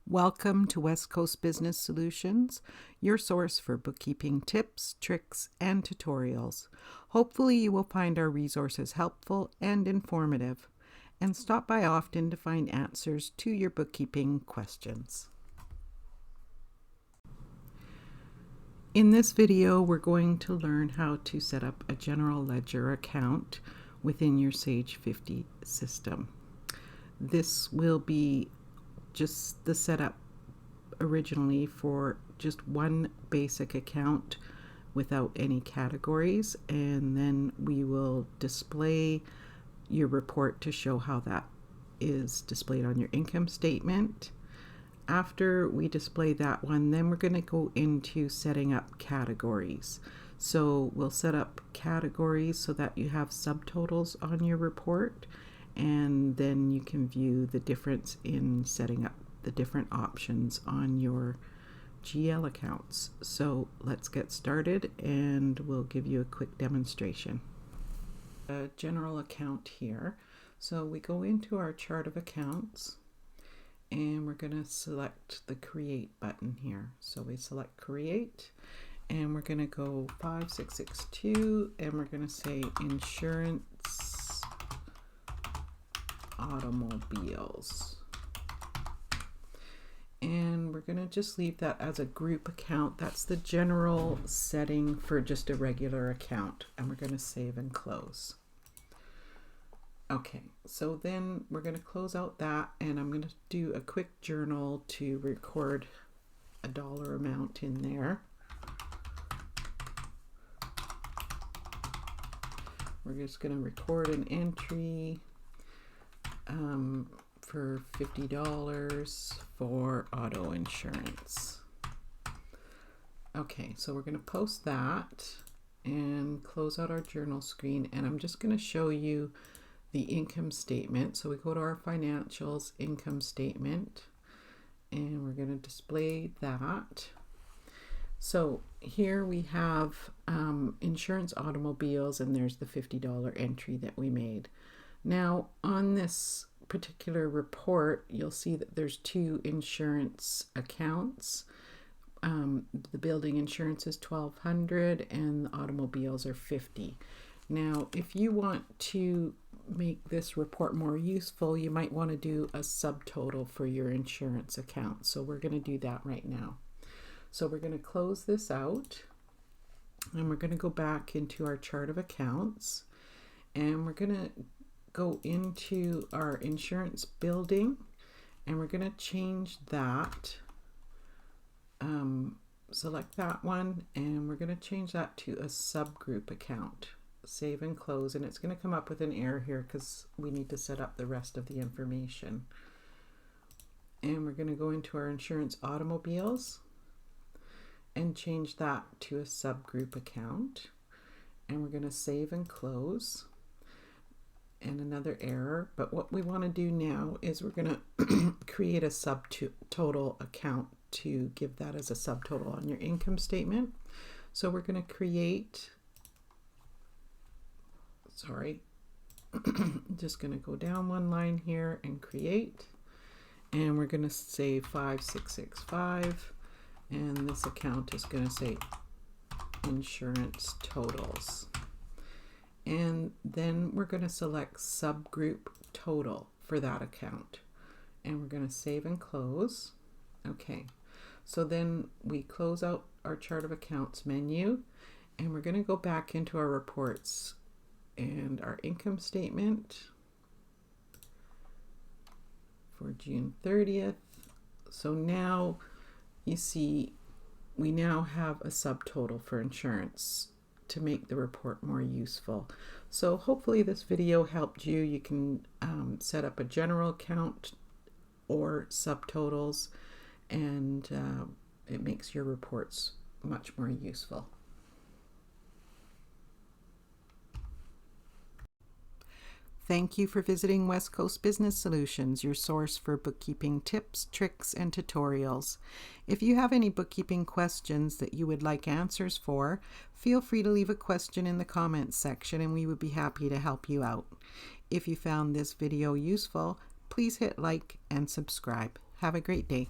Welcome to West Coast Business Solutions, your source for bookkeeping tips, tricks, and tutorials. Hopefully you will find our resources helpful and informative, and stop by often to find answers to your bookkeeping questions. In this video, we're going to learn how to set up a general ledger account within your Sage 50 system. This will be just the setup originally for just one basic account without any categories, and then we will display your report to show how that is displayed on your income statement. After we display that one, then we're going to go into setting up categories. So we'll set up categories so that you have subtotals on your report, and then you can view the difference in setting up the different options on your GL accounts. So let's get started and we'll give you a quick demonstration. A general account here. So we go into our chart of accounts and we're going to select the create button here. So we select create and we're going to go 5662 and we're going to say insurance automobiles, and we're going to just leave that as a group account. That's the general setting for just a regular account, and we're going to save and close. Okay, so then we're going to close out that, and I'm going to do a quick journal to record a dollar amount in there. We're just going to record an entry for $50 for auto insurance. Okay, so we're going to post that and close out our journal screen, and I'm just going to show you the income statement. So we go to our financials, income statement, and we're going to display that. So here we have insurance automobiles, and there's the $50 entry that we made. Now on this particular report, you'll see that there's two insurance accounts. The building insurance is $1,200 and the automobiles are $50. Now, if you want to make this report more useful, you might want to do a subtotal for your insurance account. So we're going to do that right now. So we're going to close this out and we're going to go back into our chart of accounts, and we're going to go into our insurance building, and we're going to change that, select that one, and we're going to change that to a subgroup account. Save and close, and it's going to come up with an error here because we need to set up the rest of the information. And we're going to go into our insurance automobiles and change that to a subgroup account, and we're going to save and close. And another error, but what we want to do now is we're going to create a subtotal account to give that as a subtotal on your income statement. So we're going to create, just going to go down one line here and create, and we're going to say 5665, and this account is going to say insurance totals. And then we're going to select subgroup total for that account, and we're going to save and close. Okay, so then we close out our chart of accounts menu, and we're going to go back into our reports and our income statement for June 30th. So now you see we now have a subtotal for insurance to make the report more useful. So hopefully this video helped you. You can set up a general account or subtotals, and it makes your reports much more useful. Thank you for visiting West Coast Business Solutions, your source for bookkeeping tips, tricks, and tutorials. If you have any bookkeeping questions that you would like answers for, feel free to leave a question in the comments section and we would be happy to help you out. If you found this video useful, please hit like and subscribe. Have a great day.